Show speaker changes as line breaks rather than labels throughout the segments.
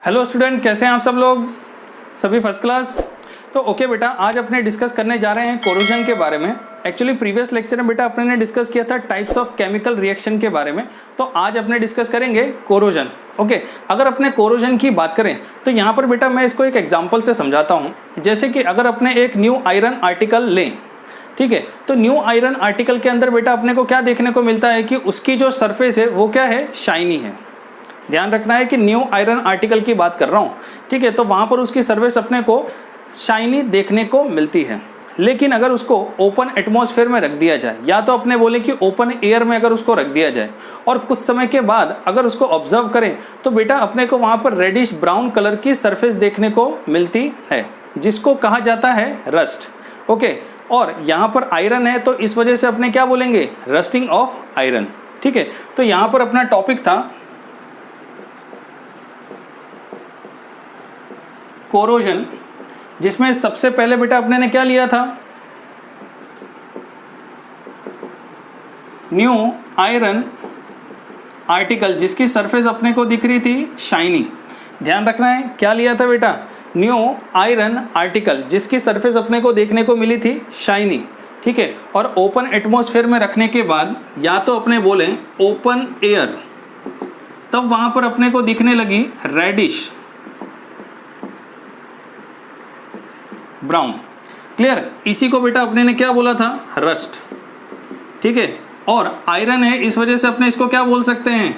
Hello student, कैसे हैं आप सब लोग? सभी फर्स्ट क्लास। तो ओके बेटा, आज अपने डिस्कस करने जा रहे हैं कोरोजन के बारे में। एक्चुअली प्रीवियस लेक्चर में बेटा अपने ने डिस्कस किया था टाइप्स ऑफ केमिकल रिएक्शन के बारे में, तो आज अपने डिस्कस करेंगे कोरोजन। ओके, अगर अपने कोरोजन की बात करें तो यहाँ पर बेटा मैं इसको एक एग्जाम्पल से समझाता हूँ। जैसे कि अगर अपने एक न्यू आयरन आर्टिकल लें, ठीक है, तो न्यू आयरन आर्टिकल के अंदर बेटा अपने को क्या देखने को मिलता है कि उसकी जो सरफेस है वो क्या है, शाइनी है। ध्यान रखना है कि न्यू आयरन आर्टिकल की बात कर रहा हूँ, ठीक है, तो वहाँ पर उसकी सरफेस अपने को शाइनी देखने को मिलती है। लेकिन अगर उसको ओपन एटमॉस्फेयर में रख दिया जाए, या तो अपने बोले कि ओपन एयर में अगर उसको रख दिया जाए और कुछ समय के बाद अगर उसको ऑब्जर्व करें तो बेटा अपने को वहाँ पर रेडिश ब्राउन कलर की सरफेस देखने को मिलती है, जिसको कहा जाता है रस्ट। ओके, और यहाँ पर आयरन है तो इस वजह से अपने क्या बोलेंगे, रस्टिंग ऑफ आयरन। ठीक है, तो यहाँ पर अपना टॉपिक था कोरोजन, जिसमें सबसे पहले बेटा अपने ने क्या लिया था, न्यू आयरन आर्टिकल जिसकी सरफेस अपने को दिख रही थी शाइनी। ध्यान रखना है, क्या लिया था बेटा, न्यू आयरन आर्टिकल जिसकी सरफेस अपने को देखने को मिली थी शाइनी। ठीक है, और ओपन एटमॉस्फेयर में रखने के बाद या तो अपने बोले ओपन एयर, तब वहां पर अपने को दिखने लगी रेडिश ब्राउन। क्लियर, इसी को बेटा अपने ने क्या बोला था, रस्ट। ठीक है, और आयरन है इस वजह से अपने इसको क्या बोल सकते हैं,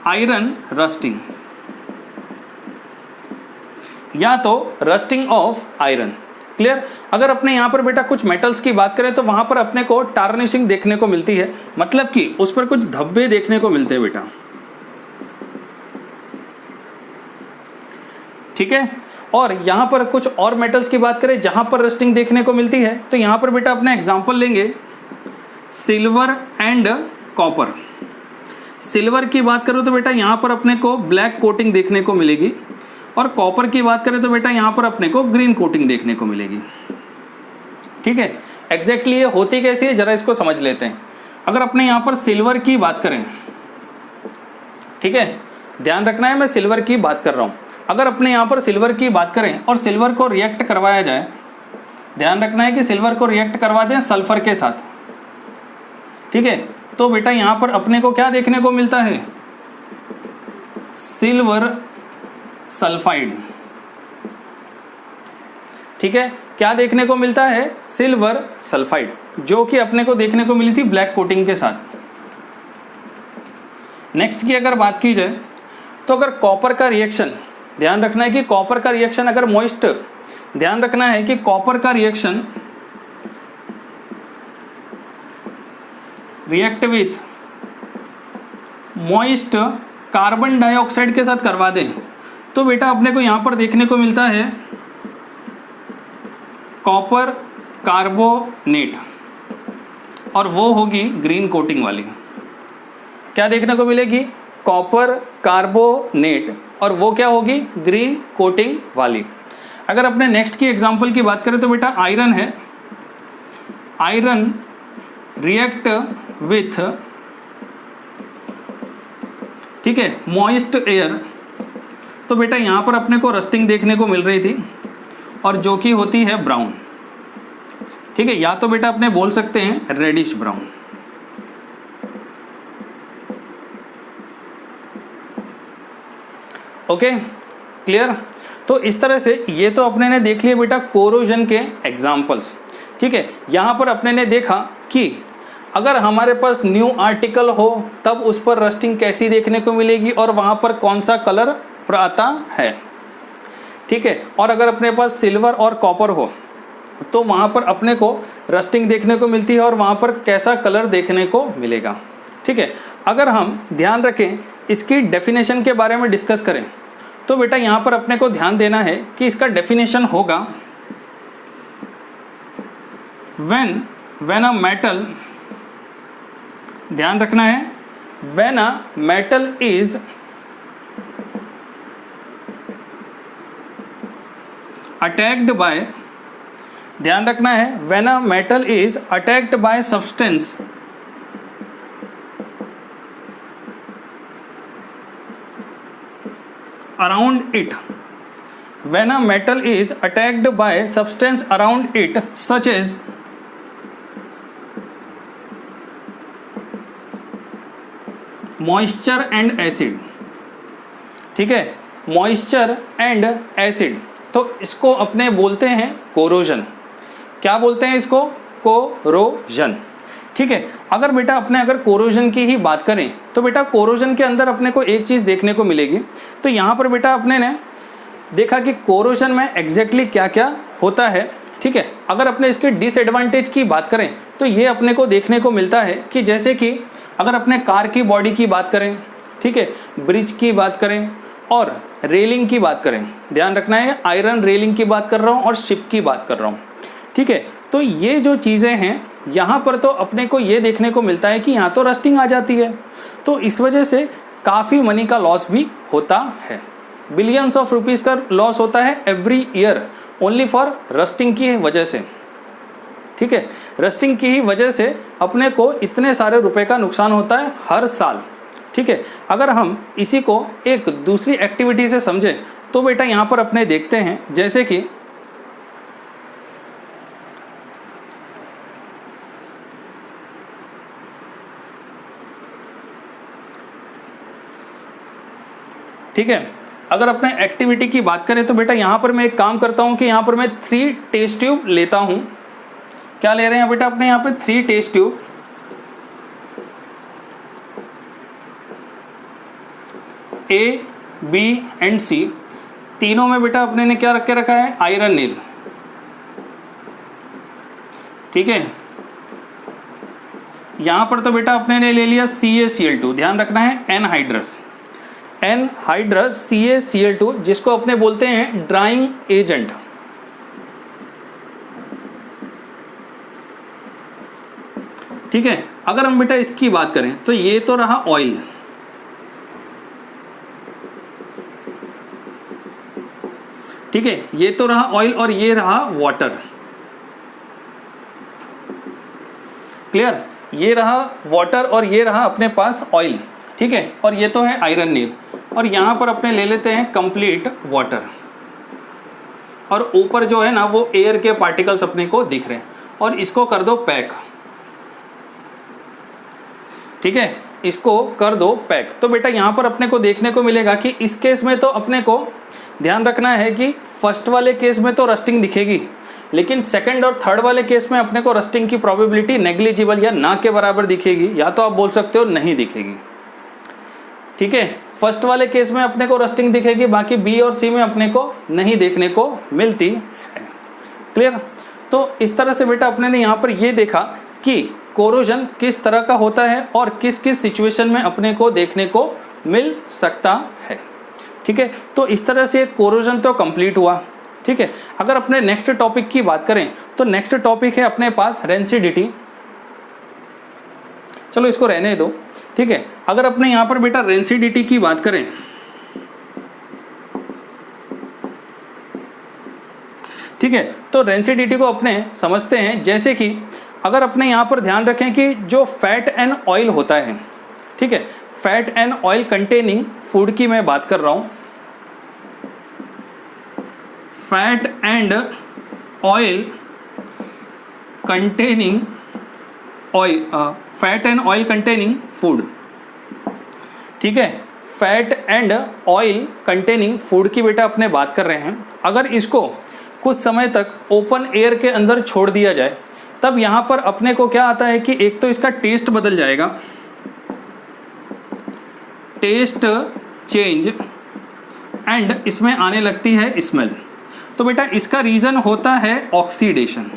आयरन रस्टिंग, या तो रस्टिंग ऑफ आयरन। क्लियर, अगर अपने यहां पर बेटा कुछ मेटल्स की बात करें तो वहां पर अपने को टार्निशिंग देखने को मिलती है, मतलब कि उस पर कुछ धब्बे देखने को मिलते हैं बेटा। ठीक है, और यहाँ पर कुछ और मेटल्स की बात करें जहाँ पर रस्टिंग देखने को मिलती है, तो यहाँ पर बेटा अपने एग्जांपल लेंगे सिल्वर एंड कॉपर। सिल्वर की बात करो तो बेटा यहाँ पर अपने को ब्लैक कोटिंग देखने को मिलेगी, और कॉपर की बात करें तो बेटा यहाँ पर अपने को ग्रीन कोटिंग देखने को मिलेगी। ठीक है, एग्जैक्टली ये होती कैसी है जरा इसको समझ लेते हैं। अगर अपने यहाँ पर सिल्वर की बात करें, ठीक है, ध्यान रखना है मैं सिल्वर की बात कर रहा हूँ। अगर अपने यहाँ पर सिल्वर की बात करें और सिल्वर को रिएक्ट करवाया जाए, ध्यान रखना है कि सिल्वर को रिएक्ट करवा दें सल्फर के साथ, ठीक है, तो बेटा यहाँ पर अपने को क्या देखने को मिलता है, सिल्वर सल्फाइड। ठीक है, क्या देखने को मिलता है, सिल्वर सल्फाइड, जो कि अपने को देखने को मिली थी ब्लैक कोटिंग के साथ। नेक्स्ट की अगर बात की जाए तो अगर कॉपर का रिएक्शन, ध्यान रखना है कि कॉपर का रिएक्शन अगर मॉइस्ट, ध्यान रखना है कि कॉपर का reaction react with moist carbon dioxide के साथ करवा दें तो बेटा अपने को यहां पर देखने को मिलता है कॉपर कार्बोनेट, और वो होगी ग्रीन कोटिंग वाली। क्या देखने को मिलेगी, कॉपर कार्बोनेट, और वो क्या होगी, ग्रीन कोटिंग वाली। अगर अपने नेक्स्ट की एग्जांपल की बात करें तो बेटा आयरन है, आयरन रिएक्ट विथ, ठीक है, मॉइस्ट एयर, तो बेटा यहां पर अपने को रस्टिंग देखने को मिल रही थी, और जो कि होती है ब्राउन। ठीक है, या तो बेटा अपने बोल सकते हैं रेडिश ब्राउन। Okay, clear. तो इस तरह से ये तो अपने ने देख लिया बेटा कोरोजन के एग्जाम्पल्स। ठीक है, यहाँ पर अपने ने देखा कि अगर हमारे पास न्यू आर्टिकल हो तब उस पर रस्टिंग कैसी देखने को मिलेगी और वहाँ पर कौन सा कलर आता है। ठीक है, और अगर अपने पास सिल्वर और कॉपर हो तो वहाँ पर अपने को रस्टिंग देखने को मिलती है और वहाँ पर कैसा कलर देखने को मिलेगा। ठीक है, अगर हम ध्यान रखें इसकी डेफिनेशन के बारे में डिस्कस करें तो बेटा यहाँ पर अपने को ध्यान देना है कि इसका डेफिनेशन होगा व्हेन अ मेटल, ध्यान रखना है, when a metal is attacked by, ध्यान रखना है, when a metal is attacked by substance around it. When a metal is attacked by substance around it such as moisture and acid, ठीक है, moisture and acid, तो इसको अपने बोलते हैं कोरोजन। क्या बोलते हैं इसको? कोरोजन। ठीक है, अगर बेटा अपने अगर कोरोजन की ही बात करें तो बेटा कोरोजन के अंदर अपने को एक चीज़ देखने को मिलेगी। तो यहाँ पर बेटा अपने ने देखा कि कोरोजन में एग्जैक्टली क्या क्या होता है। ठीक है, अगर अपने इसके डिसएडवांटेज की बात करें तो ये अपने को देखने को मिलता है कि जैसे कि अगर अपने कार की बॉडी की बात करें, ठीक है, ब्रिज की बात करें और रेलिंग की बात करें, ध्यान रखना है आयरन रेलिंग की बात कर रहा हूँ और शिप की बात कर रहा हूँ। ठीक है, तो ये जो चीज़ें हैं यहाँ पर तो अपने को ये देखने को मिलता है कि यहाँ तो रस्टिंग आ जाती है, तो इस वजह से काफ़ी मनी का लॉस भी होता है। बिलियंस ऑफ रुपीज़ का लॉस होता है every year only for rusting की वजह से। ठीक है, रस्टिंग की ही वजह से अपने को इतने सारे रुपए का नुकसान होता है हर साल। ठीक है, अगर हम इसी को एक दूसरी एक्टिविटी से समझें तो बेटा यहाँ पर अपने देखते हैं जैसे कि ठीक है, अगर अपने एक्टिविटी की बात करें तो बेटा यहाँ पर मैं एक काम करता हूँ कि यहाँ पर मैं 3 टेस्ट ट्यूब लेता हूँ। क्या ले रहे हैं बेटा अपने यहाँ पे 3 test tube, A, B and C, तीनों में बेटा अपने ने क्या रख के रखा है? आयरन नील। ठीक है, यहाँ पर तो बेटा अपने ने ले लिया CaCl2, ध्यान रखना है एनहाइड्रस, एनहाइड्रस CaCl2 जिसको अपने बोलते हैं ड्राइंग एजेंट। ठीक है, अगर हम बेटा इसकी बात करें तो ये तो रहा ऑयल, ठीक है, ये तो रहा ऑयल और ये रहा वाटर। क्लियर, ये रहा वाटर और ये रहा अपने पास ऑयल। ठीक है, और ये तो है आयरन नील, और यहाँ पर अपने ले लेते हैं कंप्लीट वाटर, और ऊपर जो है ना वो एयर के पार्टिकल्स अपने को दिख रहे हैं, और इसको कर दो पैक। ठीक है, इसको कर दो पैक। तो बेटा यहाँ पर अपने को देखने को मिलेगा कि इस केस में तो अपने को ध्यान रखना है कि फर्स्ट वाले केस में तो रस्टिंग दिखेगी, लेकिन सेकंड और थर्ड वाले केस में अपने को रस्टिंग की प्रोबेबिलिटी नेग्लिजिबल या ना के बराबर दिखेगी, या तो आप बोल सकते हो नहीं दिखेगी। ठीक है, फर्स्ट वाले केस में अपने को रस्टिंग दिखेगी, बाकी बी और सी में अपने को नहीं देखने को मिलती है। क्लियर, तो इस तरह से बेटा अपने ने यहाँ पर ये देखा कि कोरोजन किस तरह का होता है और किस किस सिचुएशन में अपने को देखने को मिल सकता है। ठीक है, तो इस तरह से कोरोजन तो कंप्लीट हुआ। ठीक है, अगर अपने नेक्स्ट टॉपिक की बात करें तो नेक्स्ट टॉपिक है अपने पास रेंसिडिटी। चलो इसको रहने दो। ठीक है, अगर अपने यहाँ पर बेटा रेंसिडिटी की बात करें, ठीक है, तो रेंसिडिटी को अपने समझते हैं जैसे कि अगर अपने यहाँ पर ध्यान रखें कि जो फैट एंड ऑयल होता है, ठीक है, fat and oil containing food की मैं बात कर रहा हूँ, fat and oil containing oil, fat and oil containing food. ठीक है, fat and oil containing food की बेटा अपने बात कर रहे हैं। अगर इसको कुछ समय तक ओपन एयर के अंदर छोड़ दिया जाए तब यहाँ पर अपने को क्या आता है कि एक तो इसका टेस्ट बदल जाएगा, टेस्ट चेंज, एंड इसमें आने लगती है स्मेल। तो बेटा इसका रीज़न होता है ऑक्सीडेशन।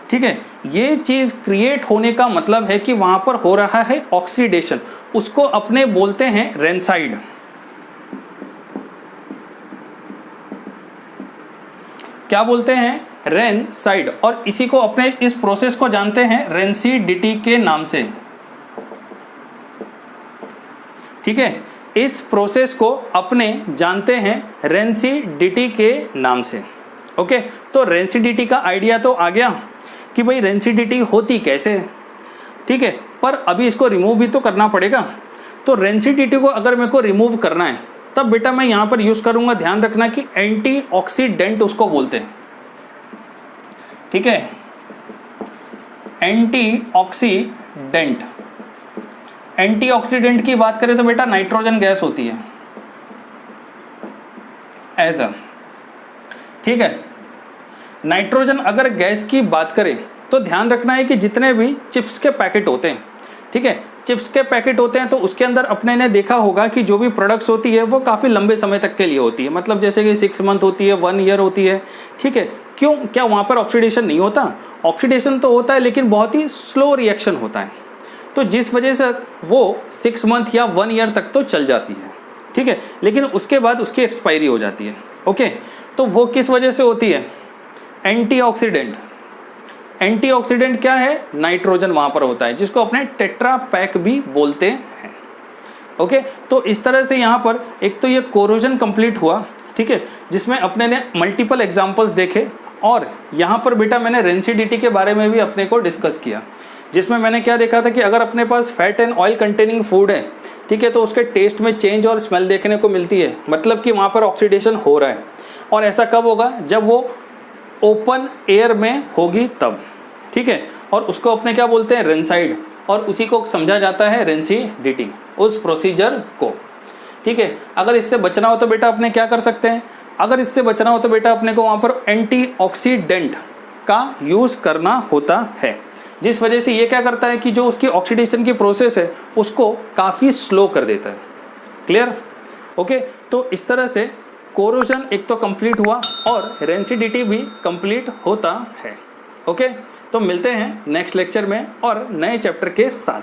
ठीक है, ये चीज़ क्रिएट होने का मतलब है कि वहाँ पर हो रहा है ऑक्सीडेशन, उसको अपने बोलते हैं रेंसाइड। क्या बोलते हैं? रेंसाइड। और इसी को अपने इस प्रोसेस को जानते हैं रेंसिडिटी के नाम से। ठीक है, इस प्रोसेस को अपने जानते हैं रेंसिडिटी के नाम से। ओके, तो रेंसिडिटी का आइडिया तो आ गया कि भाई रेंसिडिटी होती कैसे। ठीक है, पर अभी इसको रिमूव भी तो करना पड़ेगा। तो रेंसिडिटी को अगर मेरे को रिमूव करना है तब बेटा मैं यहाँ पर यूज करूंगा, ध्यान रखना कि एंटीऑक्सीडेंट उसको बोलते हैं, ठीक है, एंटीऑक्सीडेंट। एंटीऑक्सीडेंट की बात करें तो बेटा नाइट्रोजन गैस होती है ऐसा, ठीक है। नाइट्रोजन अगर गैस की बात करें तो ध्यान रखना है कि जितने भी चिप्स के पैकेट होते हैं, ठीक है, चिप्स के पैकेट होते हैं तो उसके अंदर अपने ने देखा होगा कि जो भी प्रोडक्ट्स होती है वो काफ़ी लंबे समय तक के लिए होती है, मतलब जैसे कि 6 मंथ होती है, 1 ईयर होती है, ठीक है। क्यों, क्या वहाँ पर ऑक्सीडेशन नहीं होता? ऑक्सीडेशन तो होता है लेकिन बहुत ही स्लो रिएक्शन होता है, तो जिस वजह से वो 6 मंथ या 1 ईयर तक तो चल जाती है, ठीक है, लेकिन उसके बाद उसकी एक्सपायरी हो जाती है। ओके, तो वो किस वजह से होती है? एंटीऑक्सीडेंट। एंटीऑक्सीडेंट क्या है? नाइट्रोजन वहां पर होता है, जिसको अपने टेट्रा पैक भी बोलते हैं। ओके, तो इस तरह से यहाँ पर एक तो ये कोरोजन कंप्लीट हुआ, ठीक है, जिसमें अपने ने मल्टीपल एग्जांपल्स देखे, और यहाँ पर बेटा मैंने रेंसिडिटी के बारे में भी अपने को डिस्कस किया, जिसमें मैंने क्या देखा था कि अगर अपने पास fat and oil containing food है, ठीक है, तो उसके टेस्ट में चेंज और स्मेल देखने को मिलती है, मतलब कि वहाँ पर ऑक्सीडेशन हो रहा है। और ऐसा कब होगा? जब वो ओपन एयर में होगी तब, ठीक है, और उसको अपने क्या बोलते हैं? रेंसाइड, और उसी को समझा जाता है रेंसिडिटी, उस प्रोसीजर को, ठीक है। अगर इससे बचना हो तो बेटा अपने क्या कर सकते हैं? अगर इससे बचना हो तो बेटा अपने को वहाँ पर एंटीऑक्सीडेंट का यूज़ करना होता है, जिस वजह से ये क्या करता है कि जो उसकी ऑक्सीडेशन की प्रोसेस है उसको काफ़ी स्लो कर देता है। क्लियर? ओके, तो इस तरह से कोरोजन एक तो कंप्लीट हुआ और रेंसिडिटी भी कंप्लीट होता है। ओके, तो मिलते हैं नेक्स्ट लेक्चर में और नए चैप्टर के साथ।